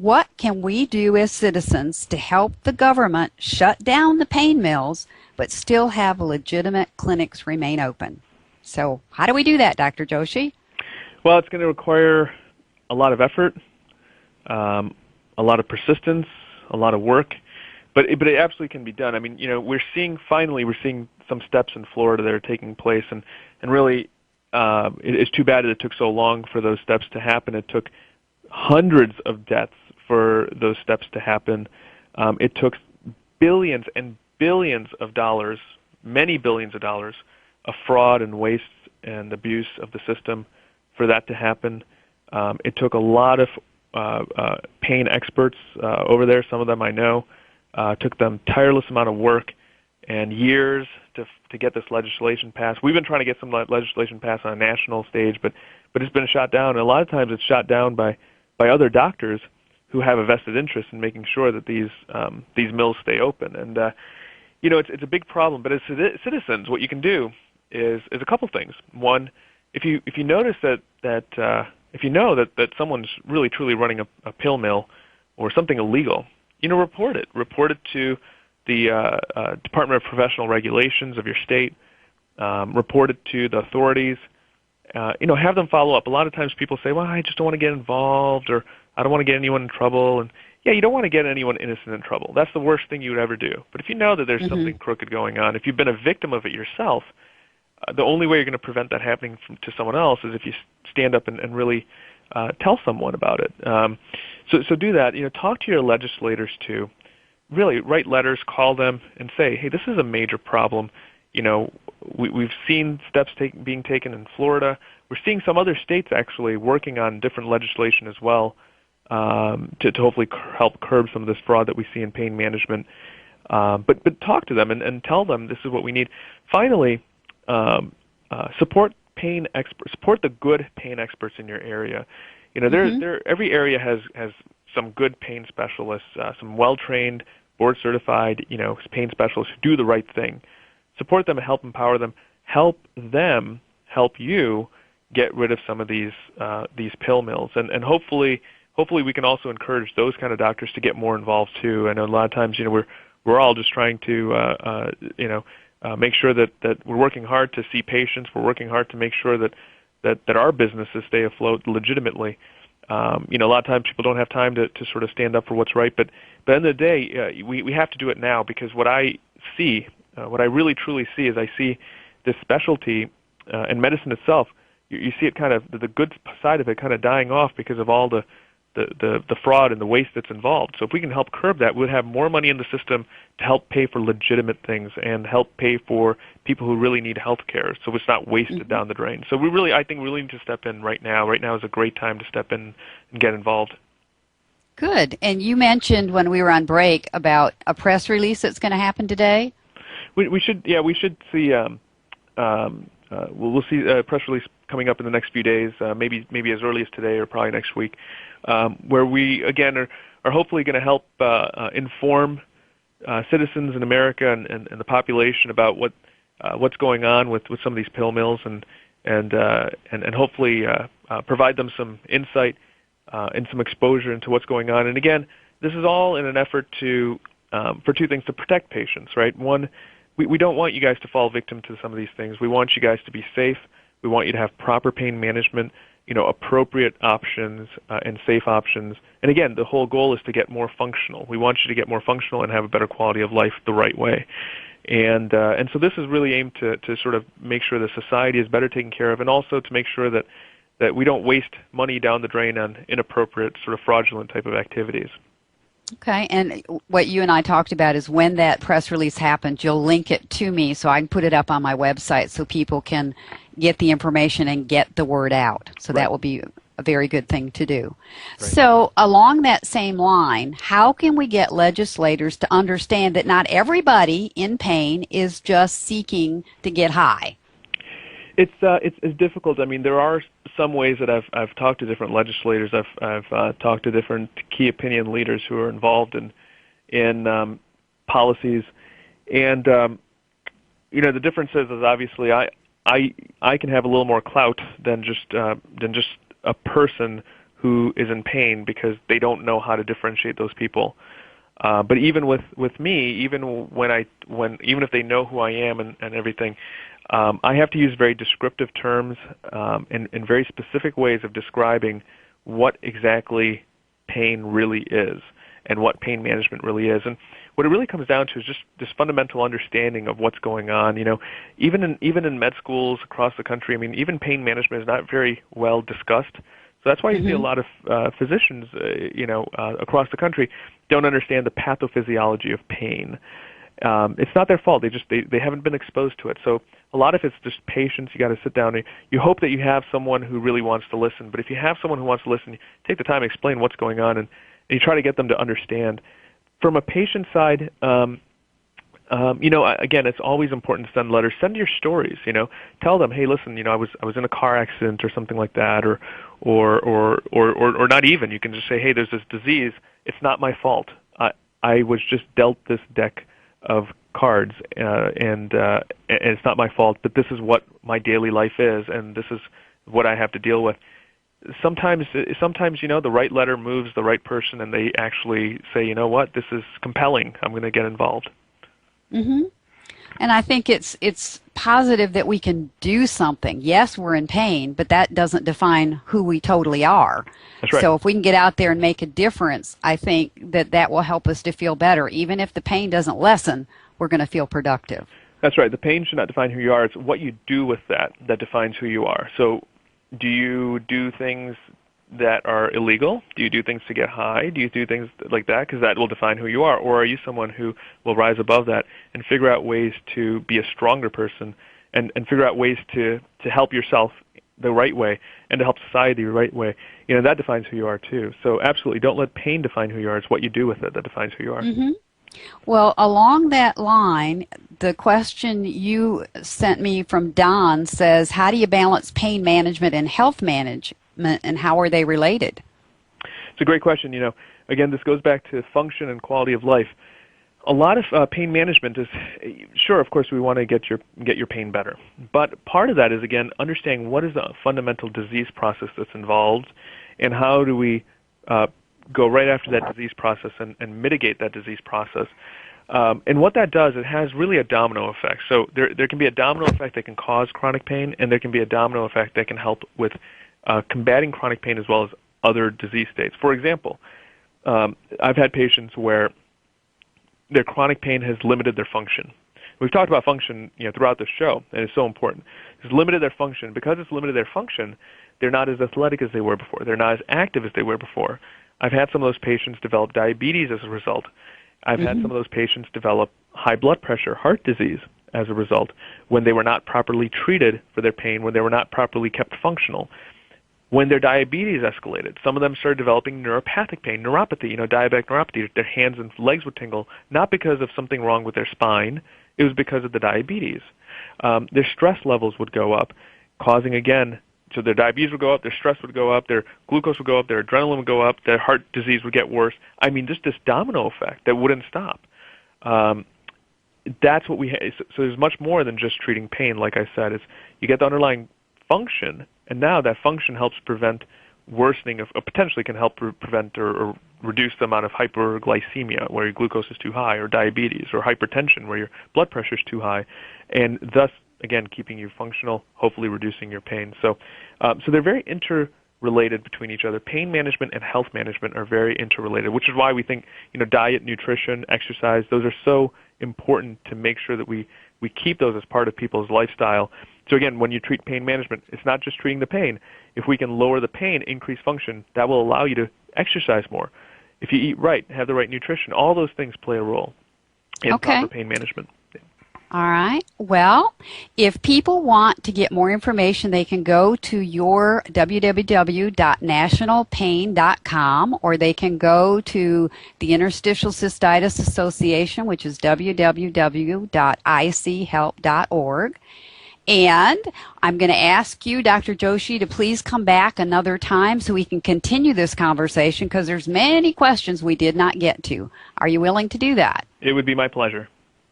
what can we do as citizens to help the government shut down the pain mills but still have legitimate clinics remain open? So how do we do that, Dr. Joshi? Well, it's going to require a lot of effort, a lot of persistence, a lot of work, but it absolutely can be done. I mean, we're seeing some steps in Florida that are taking place, and really, it's too bad that it took so long for those steps to happen. It took hundreds of deaths for those steps to happen. It took billions and billions of dollars, many billions of dollars, of fraud and waste and abuse of the system for that to happen. It took a lot of pain experts over there. Some of them I know. Took them tireless amount of work and years to get this legislation passed. We've been trying to get some legislation passed on a national stage, but it's been shot down. And a lot of times it's shot down by other doctors who have a vested interest in making sure that these mills stay open. And it's a big problem. But as citizens, what you can do is a couple things. One, if you notice that if you know that someone's really truly running a pill mill or something illegal, report it. Report it to the Department of Professional Regulations of your state. Report it to the authorities. Have them follow up. A lot of times people say, well, I just don't want to get involved, or I don't want to get anyone in trouble. And yeah, you don't want to get anyone innocent in trouble. That's the worst thing you would ever do. But if you know that there's something crooked going on, if you've been a victim of it yourself, the only way you're going to prevent that happening to someone else is if you stand up and really tell someone about it. So do that. Talk to your legislators too. Really write letters, call them, and say, hey, this is a major problem. We've seen steps being taken in Florida. We're seeing some other states actually working on different legislation as well to hopefully help curb some of this fraud that we see in pain management. But talk to them and tell them this is what we need. Finally, support pain experts. Support the good pain experts in your area. Every area has some good pain specialists, some well-trained, board-certified, pain specialists who do the right thing. Support them and help empower them. Help them help you get rid of some of these pill mills, and hopefully we can also encourage those kind of doctors to get more involved too. I know a lot of times we're all just trying to make sure that we're working hard to see patients. We're working hard to make sure that our businesses stay afloat legitimately. A lot of times people don't have time to sort of stand up for what's right, but at the end of the day, we have to do it now, because what I see, what I really truly see is I see this specialty in medicine itself. You see it kind of, the good side of it kind of dying off because of all the fraud and the waste that's involved. So if we can help curb that, we'll have more money in the system to help pay for legitimate things and help pay for people who really need health care, so it's not wasted down the drain. So I think we really need to step in right now. Right now is a great time to step in and get involved. Good. And you mentioned when we were on break about a press release that's going to happen today. We should see. We'll see a press release coming up in the next few days, maybe as early as today or probably next week, where we again are hopefully going to help inform citizens in America and the population about what's going on with some of these pill mills and hopefully provide them some insight and some exposure into what's going on. And again, this is all in an effort for two things: to protect patients, right? One, we don't want you guys to fall victim to some of these things. We want you guys to be safe. We want you to have proper pain management, appropriate options and safe options. And again, the whole goal is to get more functional. We want you to get more functional and have a better quality of life the right way. And so this is really aimed to sort of make sure the society is better taken care of, and also to make sure that we don't waste money down the drain on inappropriate, sort of fraudulent type of activities. Okay, and what you and I talked about is when that press release happens, you'll link it to me so I can put it up on my website so people can get the information and get the word out. So that will be a very good thing to do. Right. So along that same line, how can we get legislators to understand that not everybody in pain is just seeking to get high? It's difficult. I mean, there are some ways that I've talked to different legislators. I've talked to different key opinion leaders who are involved in policies, and the difference is obviously I can have a little more clout than just a person who is in pain because they don't know how to differentiate those people. But even with me, even if they know who I am and everything, I have to use very descriptive terms and very specific ways of describing what exactly pain really is and what pain management really is. And what it really comes down to is just this fundamental understanding of what's going on. Even in med schools across the country, I mean, even pain management is not very well discussed. So that's why you see a lot of physicians, across the country don't understand the pathophysiology of pain. It's not their fault. They haven't been exposed to it. So a lot of it's just patience. You got to sit down. You hope that you have someone who really wants to listen. But if you have someone who wants to listen, you take the time to explain what's going on, and you try to get them to understand. From a patient side, again, it's always important to send letters. Send your stories. Tell them, hey, listen, I was in a car accident or something like that, or not even. You can just say, hey, there's this disease. It's not my fault. I was just dealt this deck of cards, and it's not my fault. But this is what my daily life is, and this is what I have to deal with. Sometimes, the right letter moves the right person, and they actually say, you know what, this is compelling. I'm going to get involved. Mm-hmm. And I think it's positive that we can do something. Yes, we're in pain, but that doesn't define who we totally are. That's right. So if we can get out there and make a difference, I think that will help us to feel better. Even if the pain doesn't lessen, we're going to feel productive. That's right. The pain should not define who you are. It's what you do with that defines who you are. So do you do things that are illegal? Do you do things to get high? Do you do things like that? Because that will define who you are. Or are you someone who will rise above that and figure out ways to be a stronger person and figure out ways to help yourself the right way and to help society the right way? That defines who you are too. So absolutely, don't let pain define who you are. It's what you do with it that defines who you are. Mm-hmm. Well, along that line, the question you sent me from Don says, how do you balance pain management and health management, and how are they related? It's a great question. Again, this goes back to function and quality of life. A lot of pain management is, sure, of course, we want to get your pain better. But part of that is, again, understanding what is the fundamental disease process that's involved, and how do we go right after that disease process and mitigate that disease process. And what that does, it has really a domino effect. So there can be a domino effect that can cause chronic pain, and there can be a domino effect that can help with combating chronic pain as well as other disease states. For example, I've had patients where their chronic pain has limited their function. We've talked about function throughout the show, and it's so important. It's limited their function. Because it's limited their function, they're not as athletic as they were before. They're not as active as they were before. I've had some of those patients develop diabetes as a result. I've had some of those patients develop high blood pressure, heart disease as a result, when they were not properly treated for their pain, when they were not properly kept functional. When their diabetes escalated, some of them started developing neuropathic pain, neuropathy, diabetic neuropathy. Their hands and legs would tingle, not because of something wrong with their spine. It was because of the diabetes. Their stress levels would go up, causing, again, so their diabetes would go up, their stress would go up, their glucose would go up, their adrenaline would go up, their heart disease would get worse. I mean, just this domino effect that wouldn't stop. That's what we have. So there's much more than just treating pain. Like I said, you get the underlying function, and now that function helps prevent worsening of, or potentially can help prevent or reduce the amount of hyperglycemia, where your glucose is too high, or diabetes, or hypertension, where your blood pressure is too high, and thus, again, keeping you functional, hopefully reducing your pain. So they're very interrelated between each other. Pain management and health management are very interrelated, which is why we think diet, nutrition, exercise, those are so important to make sure that we keep those as part of people's lifestyle. So again, when you treat pain management, it's not just treating the pain. If we can lower the pain, increase function, that will allow you to exercise more. If you eat right, have the right nutrition, all those things play a role in proper pain management. All right. Well, if people want to get more information, they can go to your www.nationalpain.com, or they can go to the Interstitial Cystitis Association, which is www.ichelp.org. And I'm going to ask you, Dr. Joshi, to please come back another time so we can continue this conversation, because there's many questions we did not get to. Are you willing to do that? It would be my pleasure.